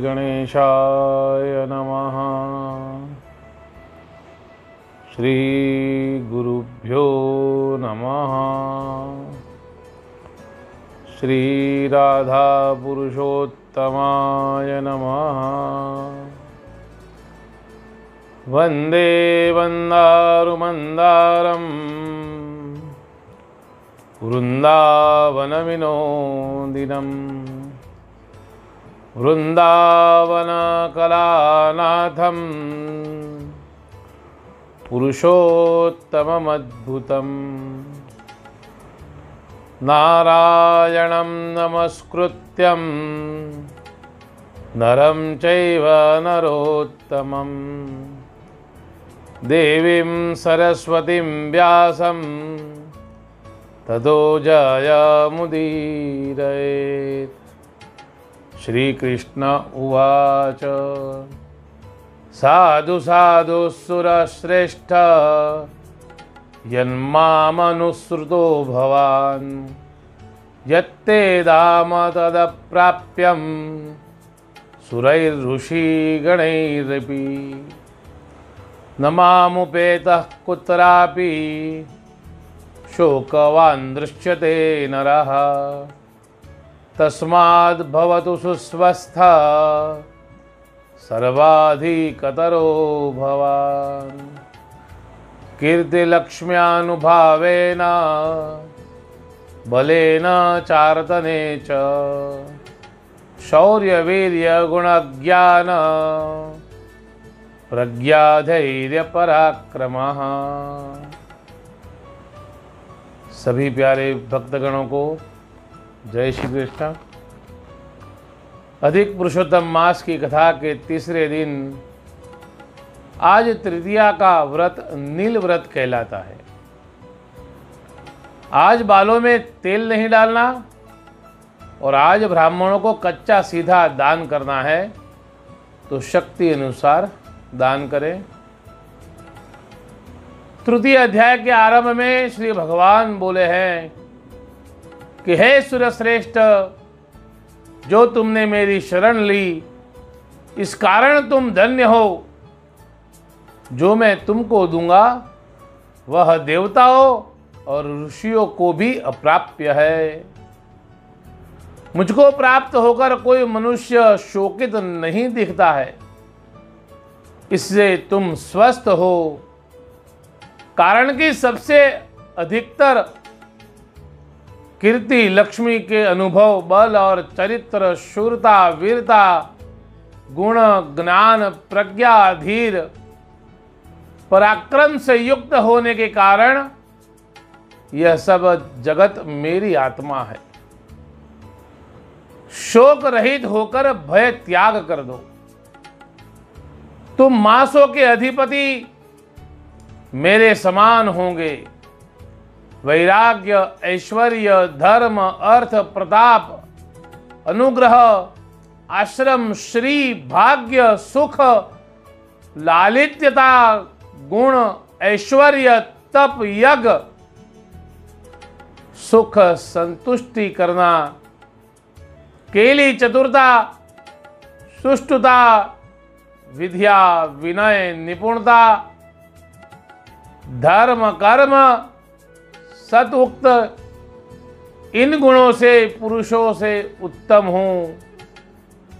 गणेशाय नमः। श्री गुरुभ्यो नमः। श्री राधा पुरुषोत्तमाय नमः। वंदे वंदारुमंदारम् वृंदावनविनोदिनं वृंदावनकलानाथं पुरुषोत्तममद्भुतं नारायणं नमस्कृत्यं नरं चैव नरोत्तमं देवीं सरस्वतीं व्यासं ततो जयमुदीरयेत्। श्रीकृष्ण उवाच साधु साधु सुरश्रेष्ठ यन्मामनुसृतो भवान् यत्ते दाम तदप्राप्यं सुरैर्ऋषिगणैरपि न मामुपेतः कुत्रापि शोकवान् दृश्यते नरः तस्माद् भवतु सुस्वस्थः सर्वाधिकतरो भवान्। कीर्तिलक्ष्म्यानुभावेन बलेन चार्तने च शौर्यवीर्यगुणज्ञान प्रज्ञाधैर्यपराक्रमः। सभी प्यारे भक्तगणों को जय श्री कृष्ण। अधिक पुरुषोत्तम मास की कथा के तीसरे दिन आज तृतीया का व्रत नील व्रत कहलाता है। आज बालों में तेल नहीं डालना और आज ब्राह्मणों को कच्चा सीधा दान करना है, तो शक्ति अनुसार दान करें। तृतीय अध्याय के आरंभ में श्री भगवान बोले हैं कि हे सुरश्रेष्ठ, जो तुमने मेरी शरण ली इस कारण तुम धन्य हो। जो मैं तुमको दूंगा वह देवताओं और ऋषियों को भी अप्राप्य है। मुझको प्राप्त होकर कोई मनुष्य शोकित नहीं दिखता है। इससे तुम स्वस्थ हो, कारण कि सबसे अधिकतर कीर्ति लक्ष्मी के अनुभव, बल और चरित्र, शूरता, वीरता, गुण, ज्ञान, प्रज्ञा, धीर, पराक्रम से युक्त होने के कारण यह सब जगत मेरी आत्मा है। शोक रहित होकर भय त्याग कर दो। तुम मासों के अधिपति मेरे समान होंगे। वैराग्य, ऐश्वर्य, धर्म, अर्थ, प्रताप, अनुग्रह, आश्रम, श्री, भाग्य, सुख, लालित्यता, गुण, ऐश्वर्य, तप, यज्ञ, सुख, संतुष्टि करना, केली, चतुरता, सुष्ठुता, विद्या, विनय, निपुणता, धर्म, कर्म, सतुक्त, इन गुणों से पुरुषों से उत्तम हूँ।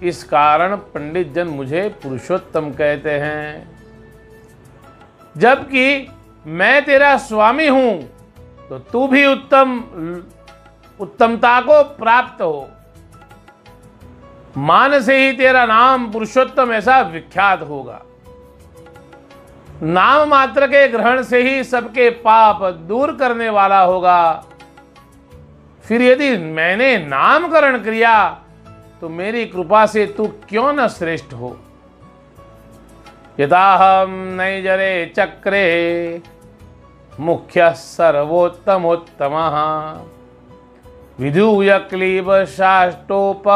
इस कारण पंडित जन मुझे पुरुषोत्तम कहते हैं। जबकि मैं तेरा स्वामी हूँ तो तू भी उत्तमता को प्राप्त हो। मान से ही तेरा नाम पुरुषोत्तम ऐसा विख्यात होगा। नाम मात्र के ग्रहण से ही सबके पाप दूर करने वाला होगा। फिर यदि मैंने नामकरण किया तो मेरी कृपा से तू क्यों न श्रेष्ठ हो। यदाहम नैजरे चक्रे मुख्य सर्वोत्तमोत्तमः विधूय क्लीब शाष्टोप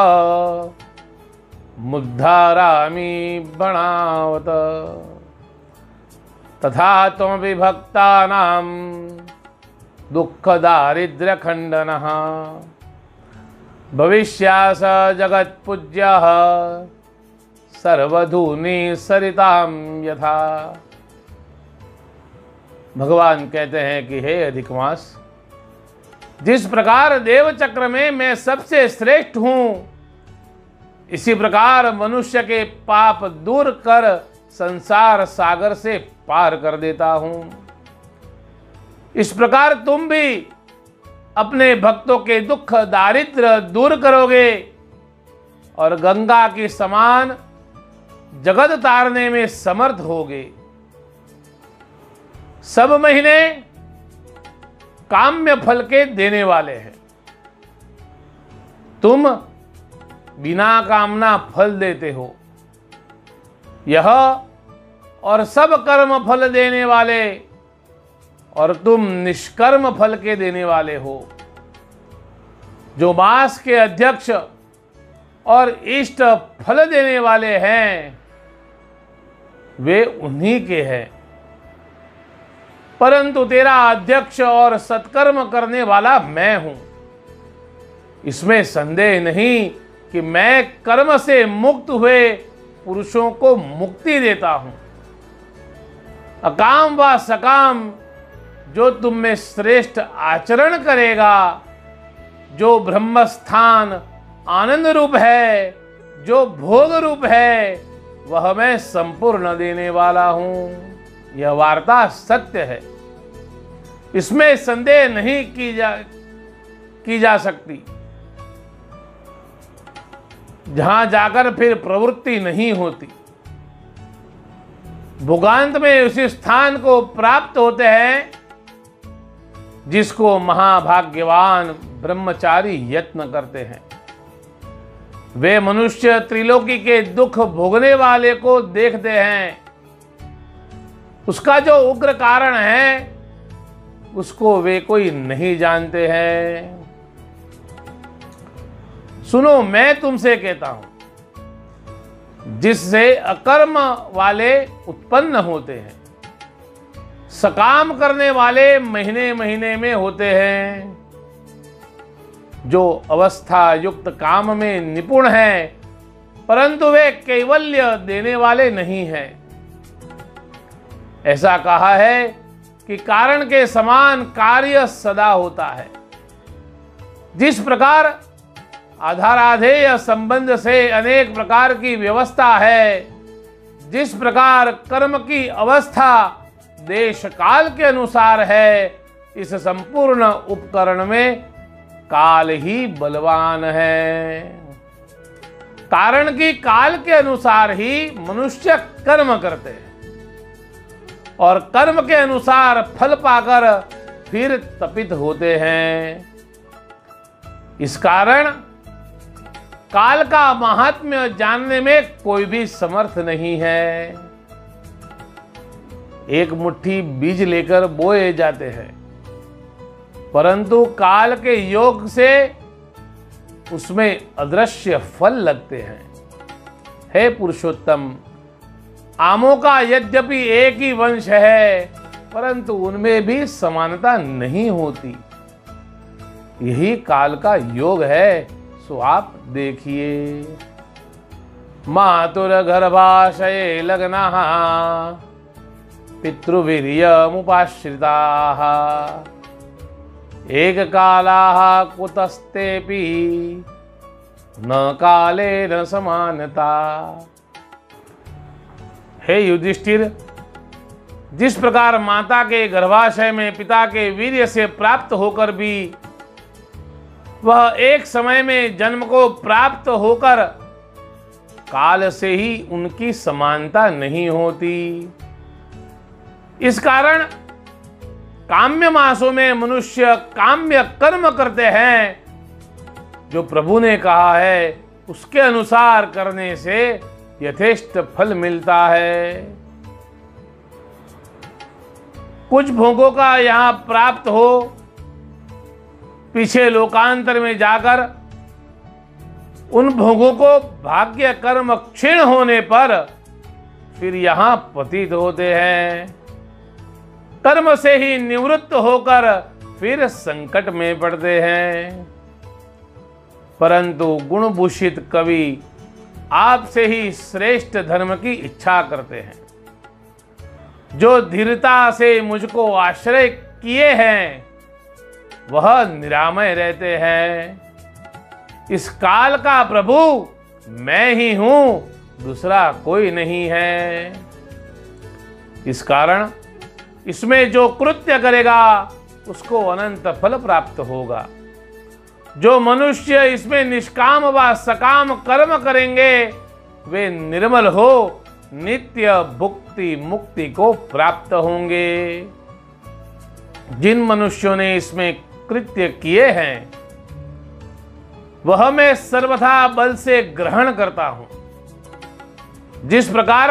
मुद्धारामि बणावत तथा त्वमपि भक्तानां दुःख दारिद्र्य खंडनः भविष्यास जगत्पूज्यः सर्वधूनि सरिताम यथा। भगवान कहते हैं कि हे अधिक मास, जिस प्रकार देव चक्र में मैं सबसे श्रेष्ठ हूं, इसी प्रकार मनुष्य के पाप दूर कर संसार सागर से पार कर देता हूं। इस प्रकार तुम भी अपने भक्तों के दुख दारिद्र्य दूर करोगे और गंगा के समान जगत तारने में समर्थ होगे। सब महीने काम्य फल के देने वाले हैं, तुम बिना कामना फल देते हो। यह और सब कर्म फल देने वाले और तुम निष्कर्म फल के देने वाले हो। जो मास के अध्यक्ष और इष्ट फल देने वाले हैं वे उन्हीं के हैं, परंतु तेरा अध्यक्ष और सत्कर्म करने वाला मैं हूं। इसमें संदेह नहीं कि मैं कर्म से मुक्त हुए पुरुषों को मुक्ति देता हूं। अकाम व सकाम जो तुम में श्रेष्ठ आचरण करेगा, जो ब्रह्मस्थान आनंद रूप है, जो भोग रूप है, वह मैं संपूर्ण देने वाला हूं। यह वार्ता सत्य है, इसमें संदेह नहीं की जा सकती। जहां जाकर फिर प्रवृत्ति नहीं होती, भोगांत में उसी स्थान को प्राप्त होते हैं जिसको महाभाग्यवान ब्रह्मचारी यत्न करते हैं। वे मनुष्य त्रिलोकी के दुख भोगने वाले को देखते हैं, उसका जो उग्र कारण है उसको वे कोई नहीं जानते हैं। सुनो, मैं तुमसे कहता हूं, जिससे अकर्म वाले उत्पन्न होते हैं, सकाम करने वाले महीने महीने में होते हैं। जो अवस्था युक्त काम में निपुण है, परंतु वे कैवल्य देने वाले नहीं हैं। ऐसा कहा है कि कारण के समान कार्य सदा होता है। जिस प्रकार आधाराधेय संबंध से अनेक प्रकार की व्यवस्था है, जिस प्रकार कर्म की अवस्था देश काल के अनुसार है, इस संपूर्ण उपकरण में काल ही बलवान है। कारण की काल के अनुसार ही मनुष्य कर्म करते हैं और कर्म के अनुसार फल पाकर फिर तपित होते हैं। इस कारण काल का महात्म्य जानने में कोई भी समर्थ नहीं है। एक मुट्ठी बीज लेकर बोए जाते हैं, परंतु काल के योग से उसमें अदृश्य फल लगते हैं। हे पुरुषोत्तम, आमों का यद्यपि एक ही वंश है, परंतु उनमें भी समानता नहीं होती। यही काल का योग है, सो आप देखिए। मातुर गर्भाशये लग्नाः पितृवीर्यमुपाश्रिताः एक कालाः कुतस्तेऽपि न कालेन समानता। हे युधिष्ठिर, जिस प्रकार माता के गर्भाशय में पिता के वीर्य से प्राप्त होकर भी वह एक समय में जन्म को प्राप्त होकर काल से ही उनकी समानता नहीं होती, इस कारण काम्य मासों में मनुष्य काम्य कर्म करते हैं। जो प्रभु ने कहा है उसके अनुसार करने से यथेष्ट फल मिलता है। कुछ भोगों का यहाँ प्राप्त हो, पीछे लोकांतर में जाकर उन भोगों को भाग्य कर्म क्षीण होने पर फिर यहाँ पतित होते हैं। कर्म से ही निवृत्त होकर फिर संकट में पड़ते हैं। परंतु गुणभूषित कवि आपसे ही श्रेष्ठ धर्म की इच्छा करते हैं। जो धीरता से मुझको आश्रय किए हैं वह निरामय रहते हैं। इस काल का प्रभु मैं ही हूं, दूसरा कोई नहीं है। इस कारण इसमें जो कृत्य करेगा उसको अनंत फल प्राप्त होगा। जो मनुष्य इसमें निष्काम व सकाम कर्म करेंगे वे निर्मल हो नित्य भुक्ति मुक्ति को प्राप्त होंगे। जिन मनुष्यों ने इसमें कृत्य किए हैं वह मैं सर्वथा बल से ग्रहण करता हूं। जिस प्रकार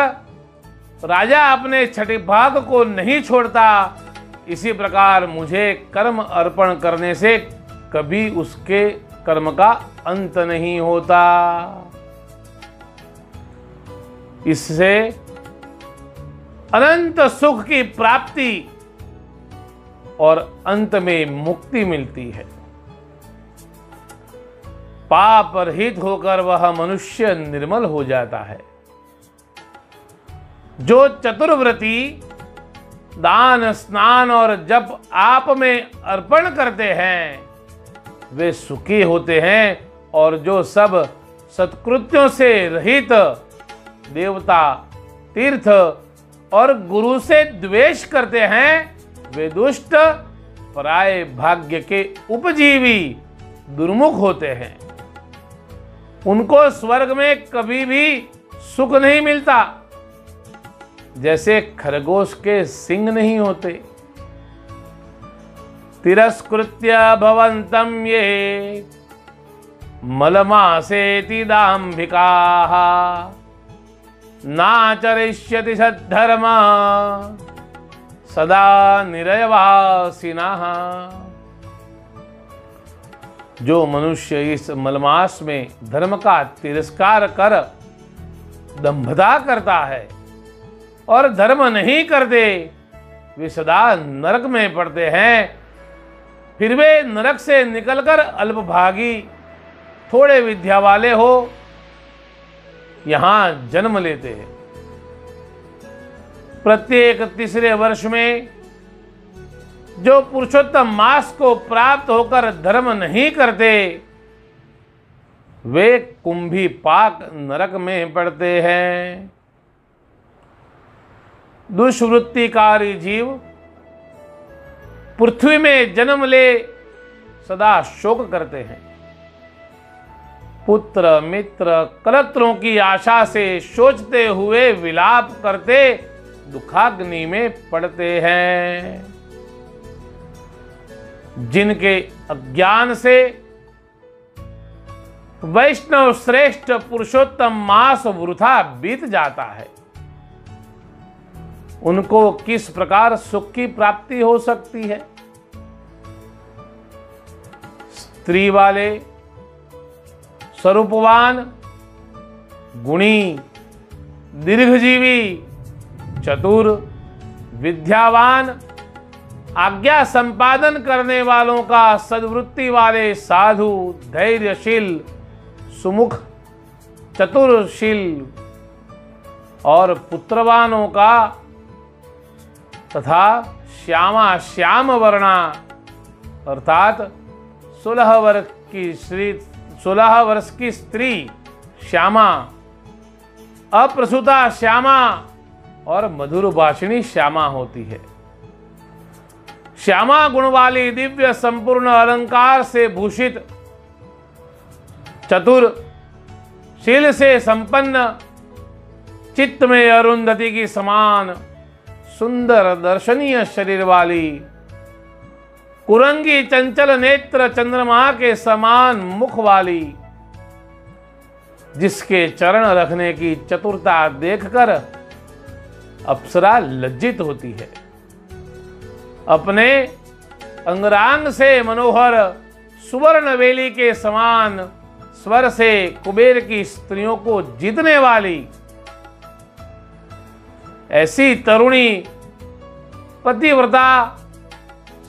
राजा अपने छठे भाग को नहीं छोड़ता, इसी प्रकार मुझे कर्म अर्पण करने से कभी उसके कर्म का अंत नहीं होता। इससे अनंत सुख की प्राप्ति और अंत में मुक्ति मिलती है। पाप रहित होकर वह मनुष्य निर्मल हो जाता है। जो चतुर्व्रती दान स्नान और जप आप में अर्पण करते हैं वे सुखी होते हैं, और जो सब सत्कृत्यों से रहित देवता तीर्थ और गुरु से द्वेष करते हैं वे दुष्ट पराये भाग्य के उपजीवी दुर्मुख होते हैं। उनको स्वर्ग में कभी भी सुख नहीं मिलता, जैसे खरगोश के सिंग नहीं होते। तिरस्कृत्य भवन्तं ये मलमासेति दाम्भिकाः नाचरिष्यति सद्धर्म सदा निरयवासिनः। जो मनुष्य इस मलमास में धर्म का तिरस्कार कर दंभता करता है और धर्म नहीं करते, वे सदा नरक में पड़ते हैं। फिर वे नरक से निकलकर अल्पभागी थोड़े विद्या वाले हो यहां जन्म लेते हैं। प्रत्येक तीसरे वर्ष में जो पुरुषोत्तम मास को प्राप्त होकर धर्म नहीं करते वे कुंभी पाक नरक में पड़ते हैं। दुष्वृत्तिकारी जीव पृथ्वी में जन्म ले सदा शोक करते हैं। पुत्र मित्र कलत्रों की आशा से सोचते हुए विलाप करते दुखाग्नि में पड़ते हैं। जिनके अज्ञान से वैष्णव श्रेष्ठ पुरुषोत्तम मास वृथा बीत जाता है, उनको किस प्रकार सुख की प्राप्ति हो सकती है। स्त्री वाले स्वरूपवान गुणी दीर्घजीवी चतुर विद्यावान आज्ञा संपादन करने वालों का सद्वृत्ति वाले साधु धैर्यशील सुमुख चतुरशील और पुत्रवानों का तथा श्यामा श्याम वर्णा अर्थात 16 वर्ष की स्त्री श्यामा, अप्रसूता श्यामा और मधुर भाषिणी श्यामा होती है। श्यामा गुण वाली दिव्य संपूर्ण अलंकार से भूषित चतुर शील से संपन्न चित्त में अरुंधति की समान सुंदर दर्शनीय शरीर वाली कुरंगी चंचल नेत्र चंद्रमा के समान मुख वाली, जिसके चरण रखने की चतुरता देखकर अप्सरा लज्जित होती है। अपने अंगरांग से मनोहर सुवर्ण वेली के समान स्वर से कुबेर की स्त्रियों को जीतने वाली ऐसी तरुणी पतिव्रता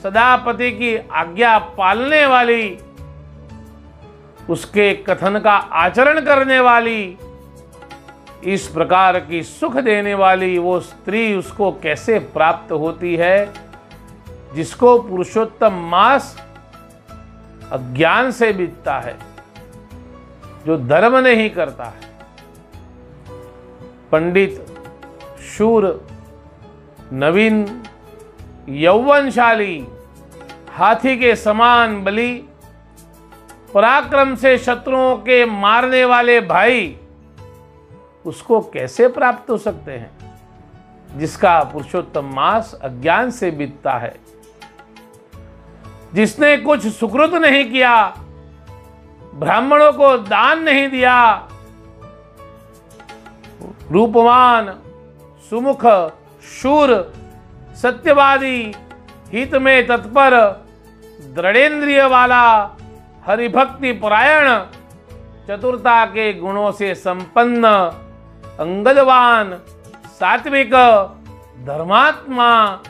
सदा पति की आज्ञा पालने वाली, उसके कथन का आचरण करने वाली इस प्रकार की सुख देने वाली वो स्त्री उसको कैसे प्राप्त होती है जिसको पुरुषोत्तम मास अज्ञान से बीतता है, जो धर्म नहीं करता है। पंडित, शूर, नवीन, यौवनशाली, हाथी के समान बली, पराक्रम से शत्रुओं के मारने वाले भाई उसको कैसे प्राप्त हो सकते हैं जिसका पुरुषोत्तम मास अज्ञान से बीतता है। जिसने कुछ सुकृत नहीं किया, ब्राह्मणों को दान नहीं दिया, रूपवान, सुमुख, शूर, सत्यवादी, हित में तत्पर, दृढ़ेंद्रिय वाला, हरिभक्ति परायण, चतुरता के गुणों से संपन्न, अंगदवान, सात्विक, धर्मात्मा,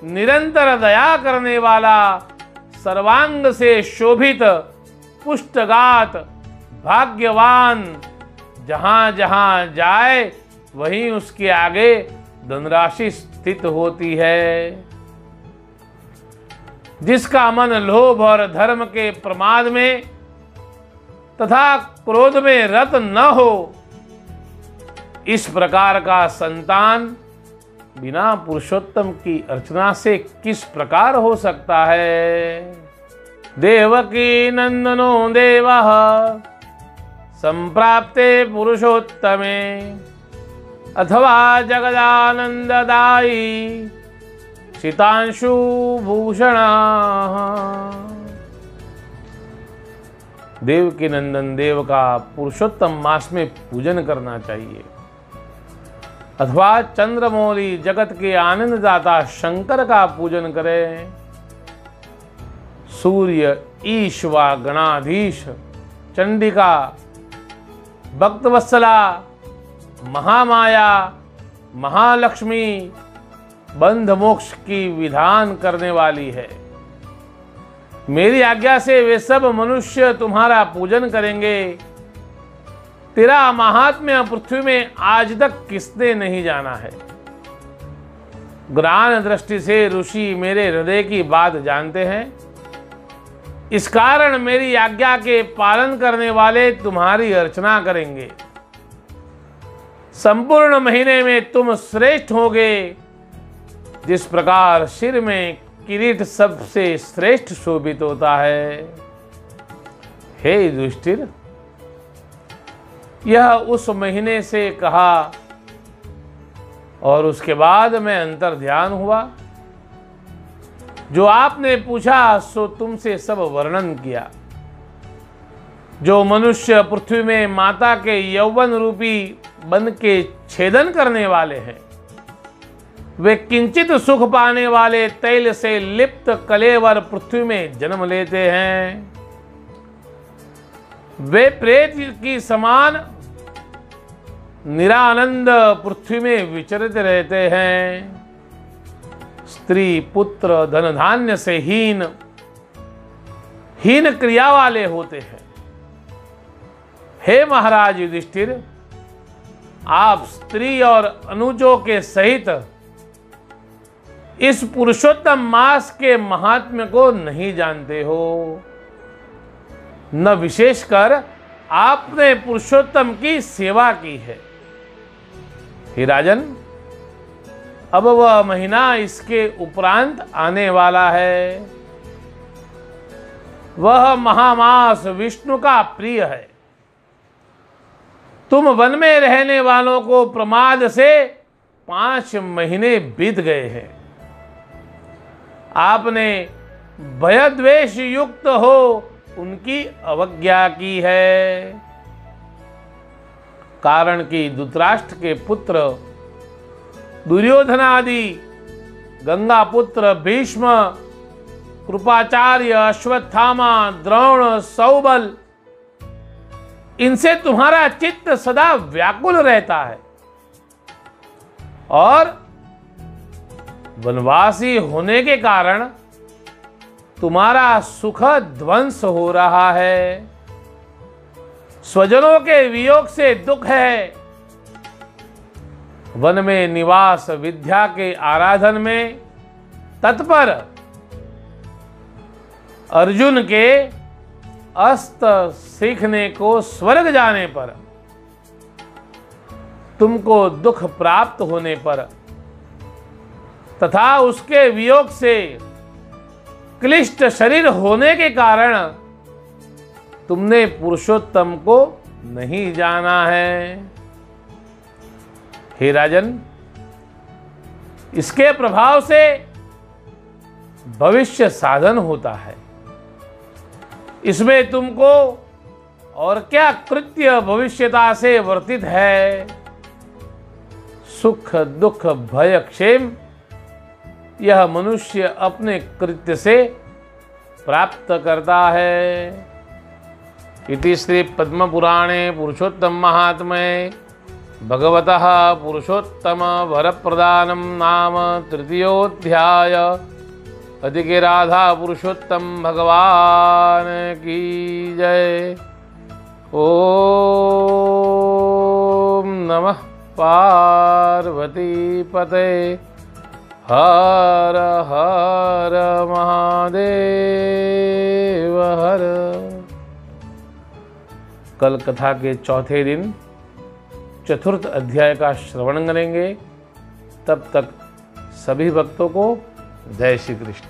निरंतर दया करने वाला, सर्वांग से शोभित, पुष्टगात, भाग्यवान, जहां जहां जाए वहीं उसके आगे धनराशि स्थित होती है। जिसका मन लोभ और धर्म के प्रमाद में तथा क्रोध में रत न हो, इस प्रकार का संतान बिना पुरुषोत्तम की अर्चना से किस प्रकार हो सकता है। देवकी नंदनो देवः संप्राप्ते पुरुषोत्तमे अथवा जगदानंददायी शीतांशु भूषण। देव के नंदन देव का पुरुषोत्तम मास में पूजन करना चाहिए, अथवा चंद्रमौली जगत के आनंददाता शंकर का पूजन करें। सूर्य, ईश्वा, गणाधीश, चंडिका, भक्तवत्सला, महामाया, महालक्ष्मी बंध मोक्ष की विधान करने वाली है। मेरी आज्ञा से वे सब मनुष्य तुम्हारा पूजन करेंगे। तेरा महात्म्य पृथ्वी में आज तक किसने नहीं जाना है। ज्ञान दृष्टि से ऋषि मेरे हृदय की बात जानते हैं। इस कारण मेरी आज्ञा के पालन करने वाले तुम्हारी अर्चना करेंगे। संपूर्ण महीने में तुम श्रेष्ठ होगे। जिस प्रकार सिर में किरीट सबसे श्रेष्ठ शोभित होता है। हे युधिष्ठिर, यह उस महीने से कहा और उसके बाद मैं अंतर ध्यान हुआ। जो आपने पूछा सो तुमसे सब वर्णन किया। जो मनुष्य पृथ्वी में माता के यौवन रूपी बन के छेदन करने वाले हैं, वे किंचित सुख पाने वाले तैल से लिप्त कलेवर पृथ्वी में जन्म लेते हैं। वे प्रेत की समान निरानंद पृथ्वी में विचरित रहते हैं। स्त्री, पुत्र, धन धान्य से हीन क्रिया वाले होते हैं। हे महाराज युधिष्ठिर, आप स्त्री और अनुजों के सहित इस पुरुषोत्तम मास के महात्म्य को नहीं जानते हो। न विशेषकर आपने पुरुषोत्तम की सेवा की है। हे राजन, अब वह महीना इसके उपरांत आने वाला है। वह महामास विष्णु का प्रिय है। तुम वन में रहने वालों को प्रमाद से 5 महीने बीत गए हैं। आपने भय द्वेष युक्त हो उनकी अवज्ञा की है। कारण कि धृतराष्ट्र के पुत्र दुर्योधन आदि, गंगा पुत्र भीष्म, कृपाचार्य, अश्वत्थामा, द्रोण, सौबल, इनसे तुम्हारा चित्त सदा व्याकुल रहता है और वनवासी होने के कारण तुम्हारा सुख ध्वंस हो रहा है। स्वजनों के वियोग से दुख है। वन में निवास, विद्या के आराधन में तत्पर अर्जुन के अस्त्र सीखने को स्वर्ग जाने पर, तुमको दुख प्राप्त होने पर तथा उसके वियोग से क्लिष्ट शरीर होने के कारण तुमने पुरुषोत्तम को नहीं जाना है। हे राजन, इसके प्रभाव से भविष्य साधन होता है। इसमें तुमको और क्या कृत्य भविष्यता से वर्तित है। सुख दुख भय क्षेम यह मनुष्य अपने कृत्य से प्राप्त करता है। इति श्री पद्म पुराणे पुरुषोत्तम महात्म्ये भगवतः पुरुषोत्तम वरप्रदानम नाम तृतीयोऽध्याय। अधिके राधा पुरुषोत्तम भगवान की जय। ओम नमः पार्वती पते। हर हर महादेव हर। कल कथा के चौथे दिन चतुर्थ अध्याय का श्रवण करेंगे। तब तक सभी भक्तों को जय श्री कृष्ण।